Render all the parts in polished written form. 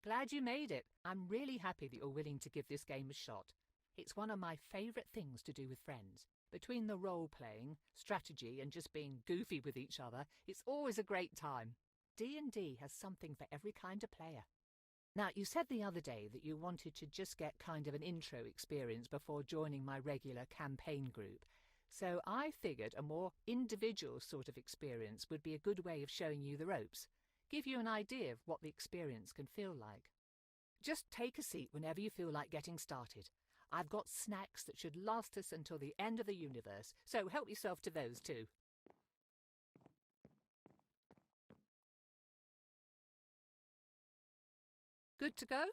Glad you made it. I'm really happy that you're willing to give this game a shot. It's one of my favourite things to do with friends. Between the role-playing, strategy and just being goofy with each other, it's always a great time. D&D has something for every kind of player. Now, you said the other day that you wanted to just get kind of an intro experience before joining my regular campaign group. So I figured a more individual sort of experience would be a good way of showing you the ropes, give you an idea of what the experience can feel like. Just take a seat whenever you feel like getting started. I've got snacks that should last us until the end of the universe, so help yourself to those too. Good to go?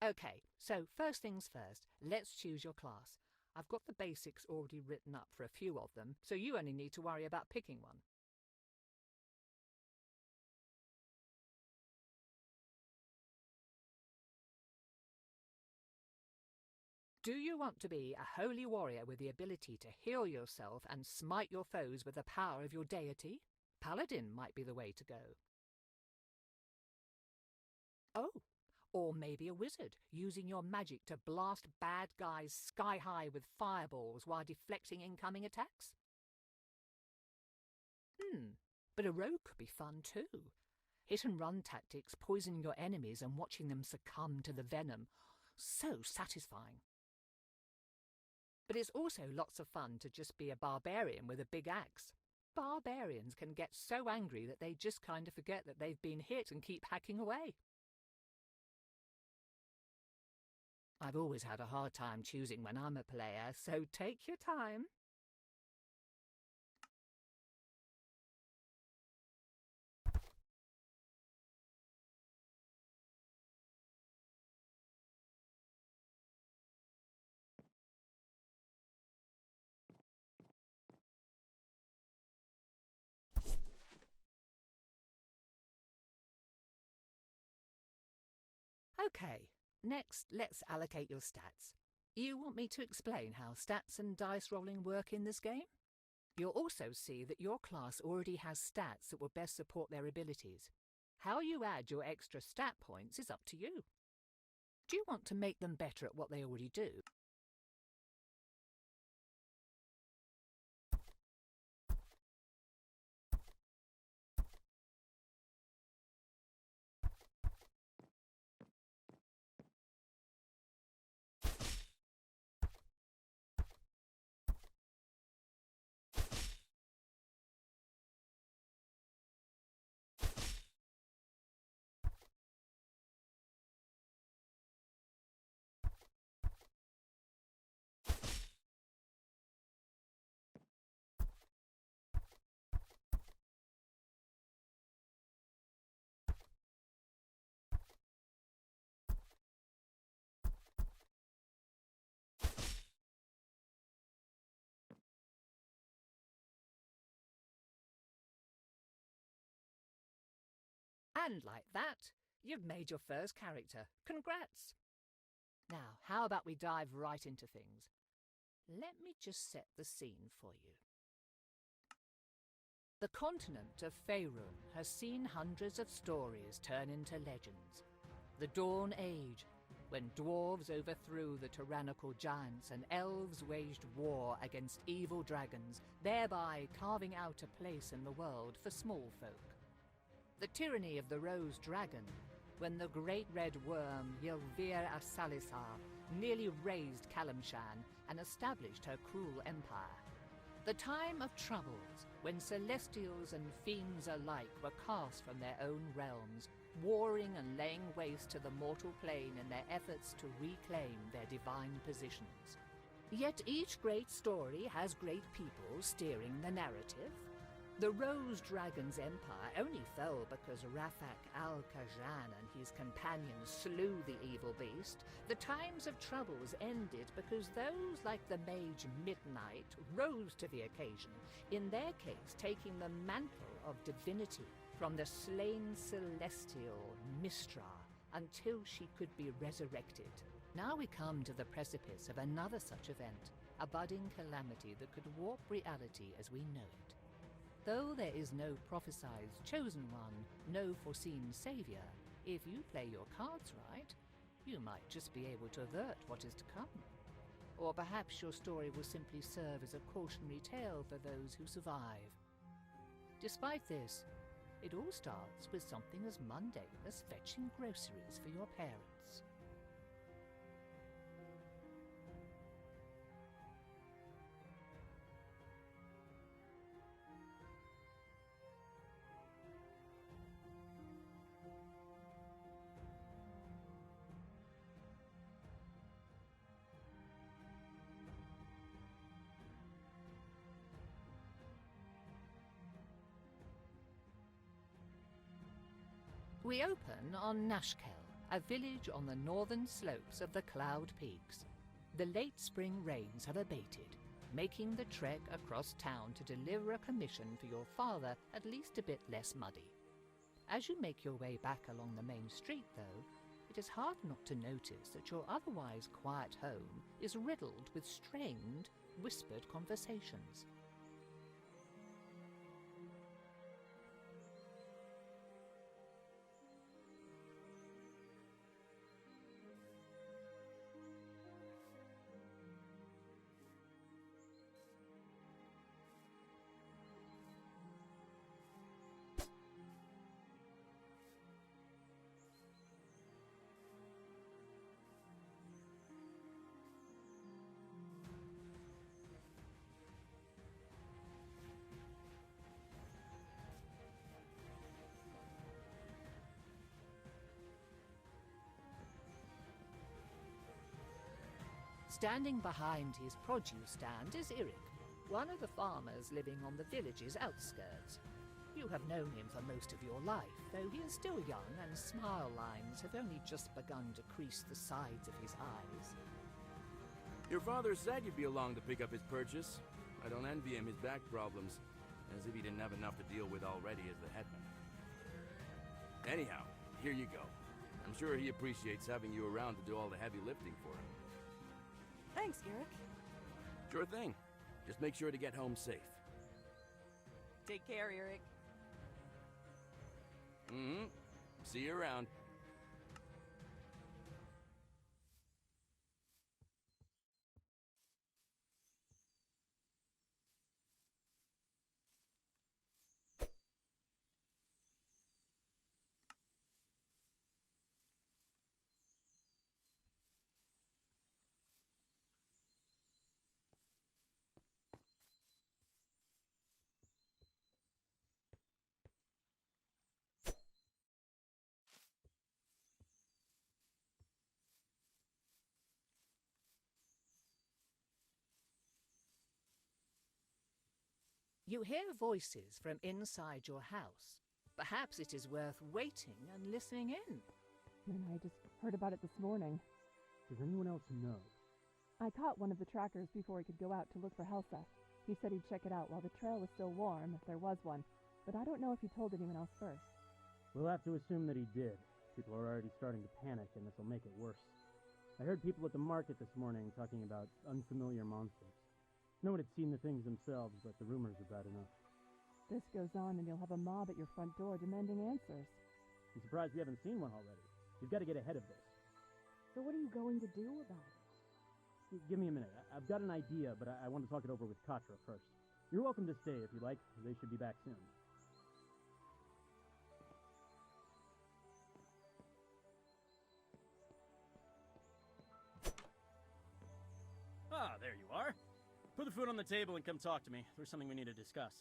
Okay, so first things first, let's choose your class. I've got the basics already written up for a few of them, so you only need to worry about picking one. Do you want to be a holy warrior with the ability to heal yourself and smite your foes with the power of your deity? Paladin might be the way to go. Oh, or maybe a wizard, using your magic to blast bad guys sky high with fireballs while deflecting incoming attacks? But a rogue could be fun too. Hit-and-run tactics, poisoning your enemies and watching them succumb to the venom. So satisfying. But it's also lots of fun to just be a barbarian with a big axe. Barbarians can get so angry that they just kind of forget that they've been hit and keep hacking away. I've always had a hard time choosing when I'm a player, so take your time. Okay, next let's allocate your stats. You want me to explain how stats and dice rolling work in this game? You'll also see that your class already has stats that will best support their abilities. How you add your extra stat points is up to you. Do you want to make them better at what they already do? And like that, you've made your first character. Congrats! Now, how about we dive right into things? Let me just set the scene for you. The continent of Faerun has seen hundreds of stories turn into legends. The Dawn Age, when dwarves overthrew the tyrannical giants and elves waged war against evil dragons, thereby carving out a place in the world for small folk. The tyranny of the Rose Dragon, when the great red worm Ylvir Asalisar nearly razed Kalimshan and established her cruel empire. The time of troubles, when celestials and fiends alike were cast from their own realms, warring and laying waste to the mortal plane in their efforts to reclaim their divine positions. Yet each great story has great people steering the narrative. The Rose Dragon's empire only fell because Rafak al-Khajan and his companions slew the evil beast. The times of troubles ended because those like the mage Midnight rose to the occasion, in their case taking the mantle of divinity from the slain celestial Mistra until she could be resurrected. Now we come to the precipice of another such event, a budding calamity that could warp reality as we know it. Though there is no prophesied chosen one, no foreseen savior, If you play your cards right, you might just be able to avert what is to come. Or perhaps your story will simply serve as a cautionary tale for those who survive. Despite this, it all starts with something as mundane as fetching groceries for your parents. We open on Nashkel, a village on the northern slopes of the Cloud Peaks. The late spring rains have abated, making the trek across town to deliver a commission for your father at least a bit less muddy. As you make your way back along the main street, though, it is hard not to notice that your otherwise quiet home is riddled with strained, whispered conversations. Standing behind his produce stand is Eric, one of the farmers living on the village's outskirts. You have known him for most of your life, though he is still young and smile lines have only just begun to crease the sides of his eyes. Your father said you'd be along to pick up his purchase. I don't envy him his back problems, as if he didn't have enough to deal with already as the headman. Anyhow, here you go. I'm sure he appreciates having you around to do all the heavy lifting for him. Thanks, Eric. Sure thing. Just make sure to get home safe. Take care, Eric. See you around. You hear voices from inside your house. Perhaps it is worth waiting and listening in. And I just heard about it this morning. Does anyone else know? I caught one of the trackers before he could go out to look for Helsa. He said he'd check it out while the trail was still warm, if there was one, but I don't know if he told anyone else first. We'll have to assume that he did. People are already starting to panic, and this will make it worse. I heard people at the market this morning talking about unfamiliar monsters. No one had seen the things themselves, but the rumors are bad enough. This goes on and you'll have a mob at your front door demanding answers. I'm surprised we haven't seen one already. You've got to get ahead of this. So what are you going to do about it? Give me a minute. I've got an idea, but I want to talk it over with Katra first. You're welcome to stay if you like. They should be back soon. Ah, there you are. Put the food on the table and come talk to me. There's something we need to discuss.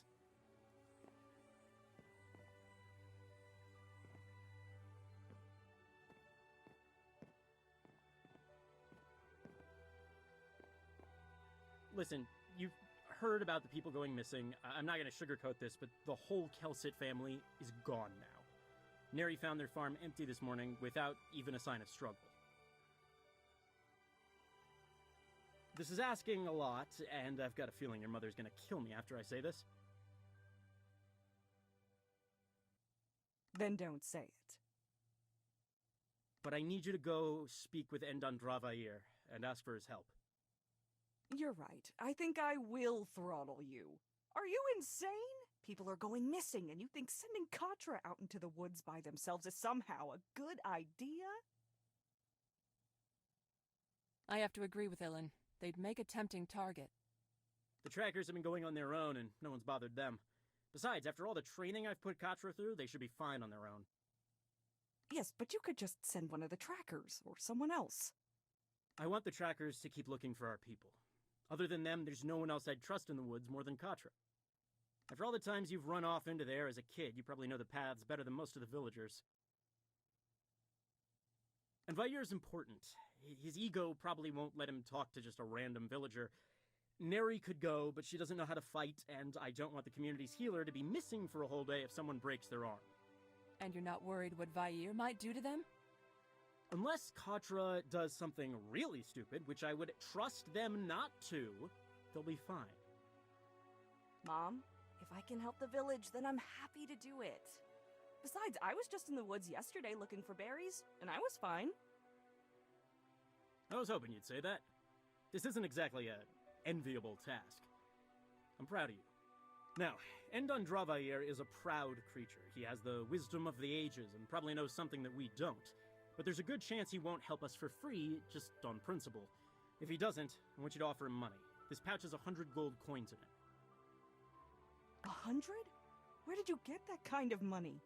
Listen, you've heard about the people going missing. I'm not going to sugarcoat this, but the whole Kelsit family is gone now. Neri found their farm empty this morning without even a sign of struggle. This is asking a lot, and I've got a feeling your mother's gonna kill me after I say this. Then don't say it. But I need you to go speak with Endan Dravair and ask for his help. You're right. I think I will throttle you. Are you insane? People are going missing, and you think sending Katra out into the woods by themselves is somehow a good idea? I have to agree with Ilan. They'd make a tempting target. The trackers have been going on their own, and no one's bothered them. Besides, after all the training I've put Katra through, they should be fine on their own. Yes, but you could just send one of the trackers, or someone else. I want the trackers to keep looking for our people. Other than them, there's no one else I'd trust in the woods more than Katra. After all the times you've run off into there as a kid, you probably know the paths better than most of the villagers. And Vair's important. His ego probably won't let him talk to just a random villager. Neri could go, but she doesn't know how to fight, and I don't want the community's healer to be missing for a whole day if someone breaks their arm. And you're not worried what Vair might do to them? Unless Katra does something really stupid, which I would trust them not to, they'll be fine. Mom, if I can help the village, then I'm happy to do it. Besides, I was just in the woods yesterday looking for berries, and I was fine. I was hoping you'd say that. This isn't exactly an enviable task. I'm proud of you. Now, Endon Dravair is a proud creature. He has the wisdom of the ages and probably knows something that we don't. But there's a good chance he won't help us for free, just on principle. If he doesn't, I want you to offer him money. This pouch has 100 gold coins in it. 100? Where did you get that kind of money?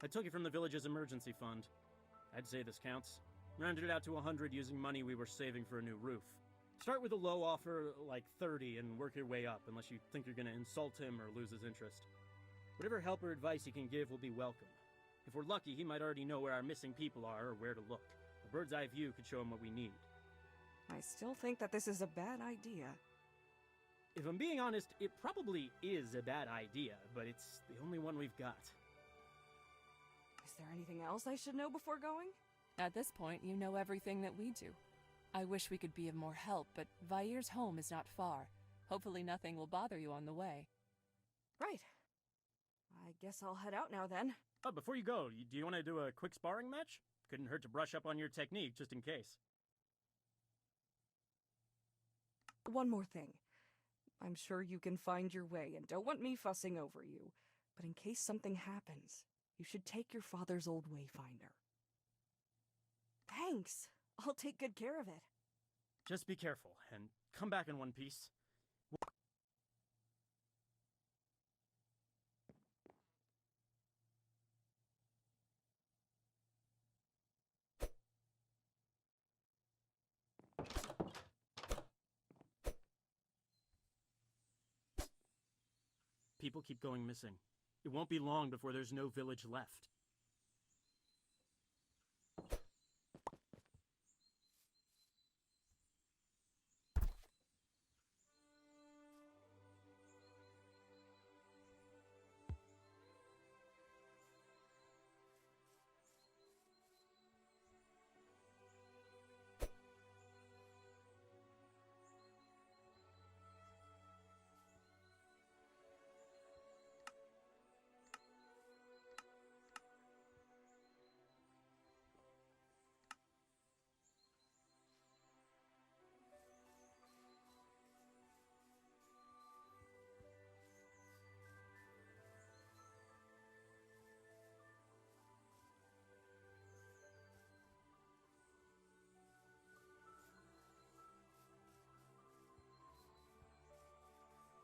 I took it from the village's emergency fund. I'd say this counts. Rounded it out to 100 using money we were saving for a new roof. Start with a low offer, like 30, and work your way up, unless you think you're gonna insult him or lose his interest. Whatever help or advice he can give will be welcome. If we're lucky, he might already know where our missing people are or where to look. A bird's eye view could show him what we need. I still think that this is a bad idea. If I'm being honest, it probably is a bad idea, but it's the only one we've got. Is there anything else I should know before going? At this point, you know everything that we do. I wish we could be of more help, but Vair's home is not far. Hopefully nothing will bother you on the way. Right. I guess I'll head out now then. Oh, before you go, do you want to do a quick sparring match? Couldn't hurt to brush up on your technique, just in case. One more thing. I'm sure you can find your way and don't want me fussing over you. But in case something happens, you should take your father's old wayfinder. Thanks. I'll take good care of it. Just be careful, and come back in one piece. People keep going missing. It won't be long before there's no village left.